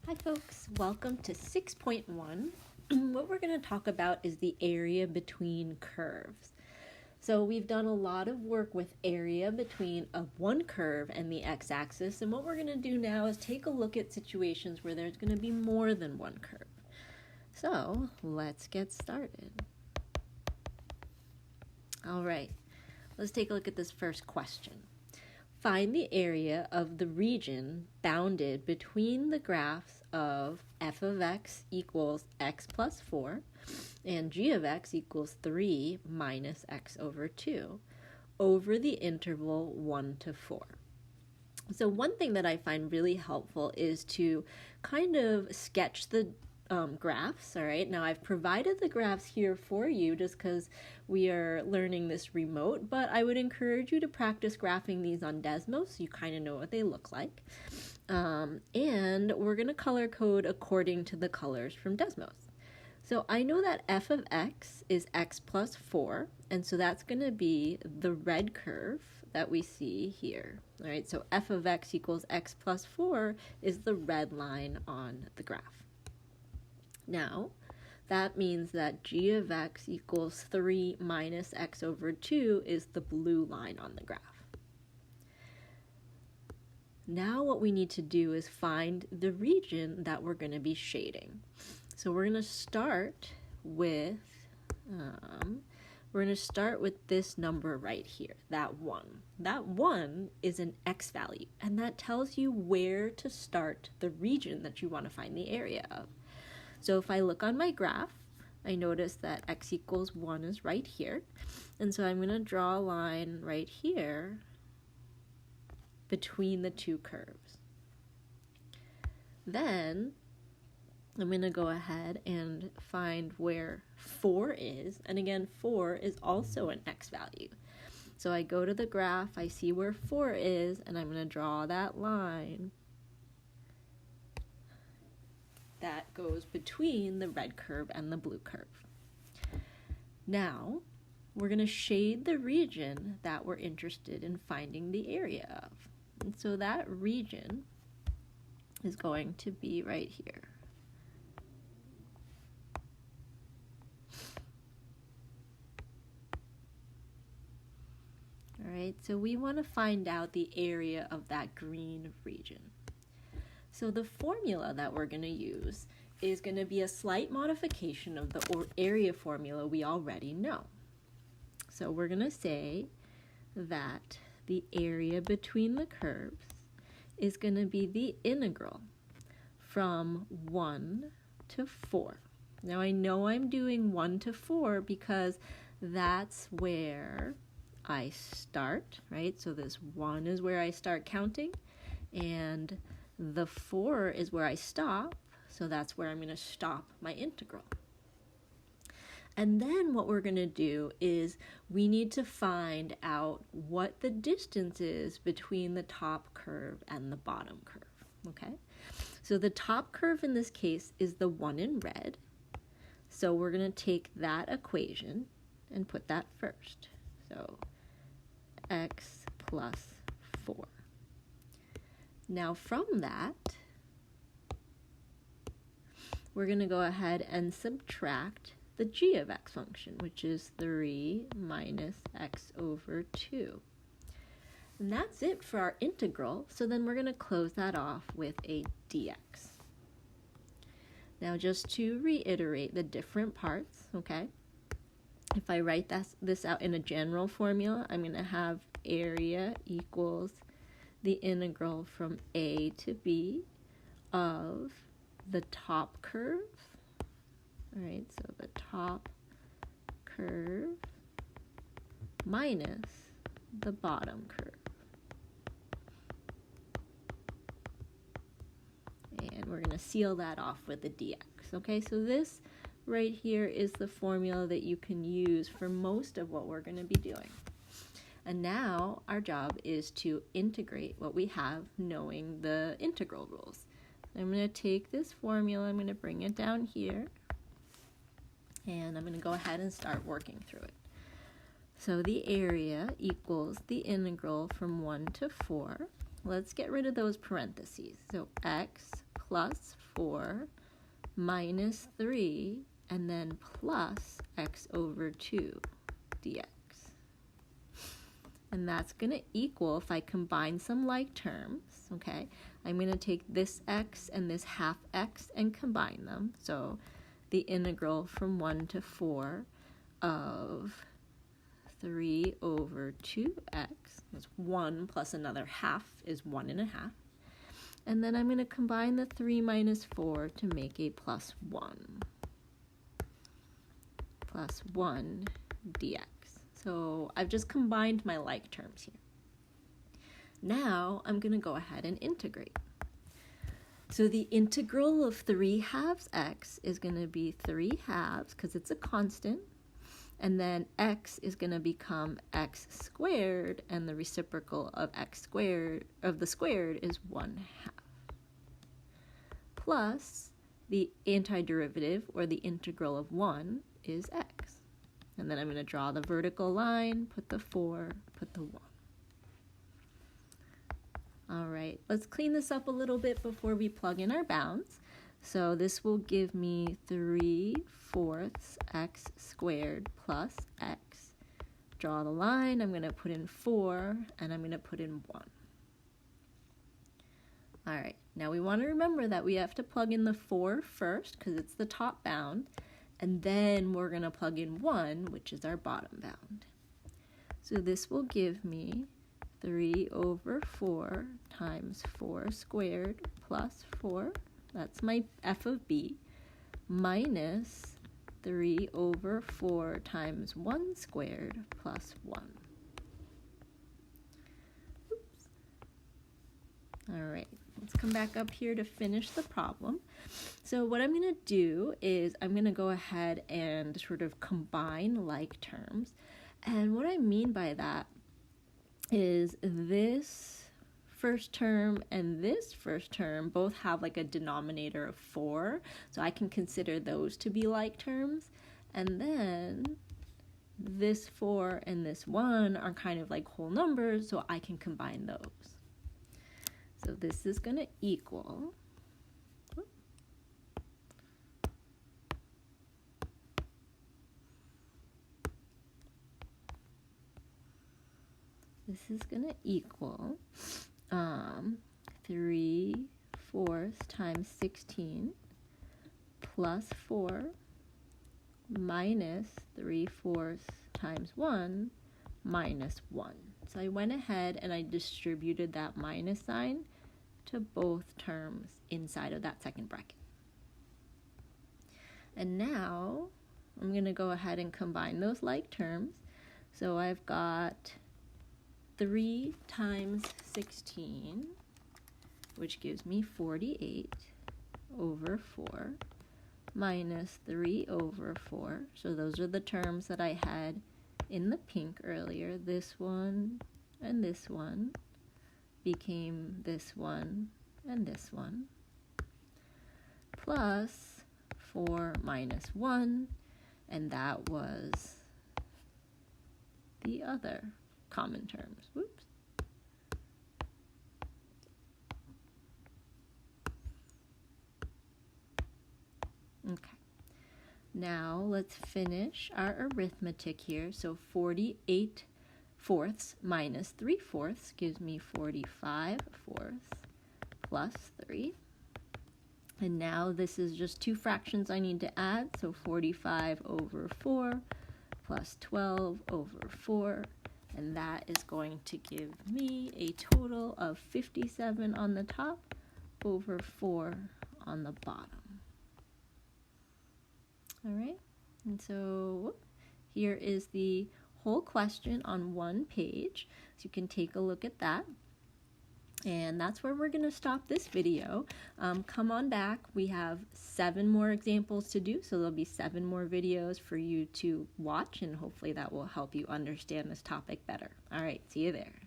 Hi folks, welcome to 6.1. What we're going to talk about is the area between curves. So we've done a lot of work with area between one curve and the x-axis, and what we're going to do now is take a look at situations where there's going to be more than one curve. So let's get started. All right, let's take a look at this first question. Find the area of the region bounded between the graphs of f of x equals x plus 4 and g of x equals 3 minus x over 2 over the interval 1 to 4. So one thing that I find really helpful is to kind of sketch the graphs. All right, now I've provided the graphs here for you just because we are learning this remote, but I would encourage you to practice graphing these on Desmos so you kind of know what they look like. And we're going to color code according to the colors from Desmos. So I know that f of x is x plus 4, and so that's going to be the red curve that we see here. All right, so f of x equals x plus 4 is the red line on the graph. Now, that means that g of x equals 3 minus x over 2 is the blue line on the graph. Now what we need to do is find the region that we're going to be shading. So we're going to start with this number right here, that 1. That 1 is an x value, and that tells you where to start the region that you want to find the area of. So if I look on my graph, I notice that x equals 1 is right here. And so I'm going to draw a line right here between the two curves. Then I'm going to go ahead and find where 4 is. And again, 4 is also an x value. So I go to the graph, I see where 4 is, and I'm going to draw that line that goes between the red curve and the blue curve. Now, we're going to shade the region that we're interested in finding the area of. And so that region is going to be right here. All right, so we want to find out the area of that green region. So the formula that we're going to use is going to be a slight modification of the area formula we already know. So we're going to say that the area between the curves is going to be the integral from 1 to 4. Now I know I'm doing 1 to 4 because that's where I start, right? So this 1 is where I start counting, and the 4 is where I stop, so that's where I'm going to stop my integral. And then what we're going to do is we need to find out what the distance is between the top curve and the bottom curve, okay? So the top curve in this case is the one in red, so we're going to take that equation and put that first. So x plus 4. Now from that, we're going to go ahead and subtract the g of x function, which is 3 minus x over 2. And that's it for our integral, so then we're going to close that off with a dx. Now just to reiterate the different parts, okay? If I write this out in a general formula, I'm going to have area equals the integral from a to b of the top curve. All right, so the top curve minus the bottom curve. And we're going to seal that off with a dx. Okay, so this right here is the formula that you can use for most of what we're going to be doing. And now our job is to integrate what we have, knowing the integral rules. I'm going to take this formula, I'm going to bring it down here, and I'm going to go ahead and start working through it. So the area equals the integral from 1 to 4. Let's get rid of those parentheses. So x plus 4 minus 3, and then plus x over 2 dx. And that's going to equal, if I combine some like terms, okay, I'm going to take this x and this half x and combine them. So the integral from 1 to 4 of 3 over 2x, that's 1 plus another half is 1.5. And then I'm going to combine the 3 minus 4 to make a plus 1. Plus 1 dx. So I've just combined my like terms here. Now I'm going to go ahead and integrate. So the integral of 3 halves x is going to be 3 halves, because it's a constant, and then x is going to become x squared, and the reciprocal of x squared, of the squared, is 1/2. Plus the antiderivative, or the integral of 1, is x. And then I'm going to draw the vertical line, put the 4, put the 1. All right, let's clean this up a little bit before we plug in our bounds. So this will give me 3/4 x squared plus x. Draw the line, I'm going to put in 4, and I'm going to put in 1. All right, now we want to remember that we have to plug in the 4 first, because it's the top bound, and then we're going to plug in 1, which is our bottom bound. So this will give me 3 over 4 times 4 squared plus 4, that's my f of b, minus 3 over 4 times 1 squared plus 1. Oops. All right, let's come back up here to finish the problem. So what I'm going to do is I'm going to go ahead and sort of combine like terms. And what I mean by that is this first term and this first term both have like a denominator of 4, so I can consider those to be like terms. And then this 4 and this 1 are kind of like whole numbers, so I can combine those. So this is going to equal, this is going to equal 3/4 times 16 plus 4 minus 3/4 times 1 minus 1. So I went ahead and I distributed that minus sign to both terms inside of that second bracket. And now I'm going to go ahead and combine those like terms. So I've got 3 times 16, which gives me 48 over 4, minus 3 over 4. So those are the terms that I had in the pink earlier. This one and this one became this one and this one, plus 4 minus 1, and that was the other common terms. Whoops. Okay. Now let's finish our arithmetic here. So 48/4 minus 3/4 gives me 45/4 plus 3. And now this is just two fractions I need to add. So 45 over 4 plus 12 over 4. And that is going to give me a total of 57 on the top over 4 on the bottom. All right, and so here is the whole question on one page. So you can take a look at that. And that's where we're going to stop this video. Come on back. We have 7 more examples to do, so there'll be 7 more videos for you to watch, and hopefully that will help you understand this topic better. All right, see you there.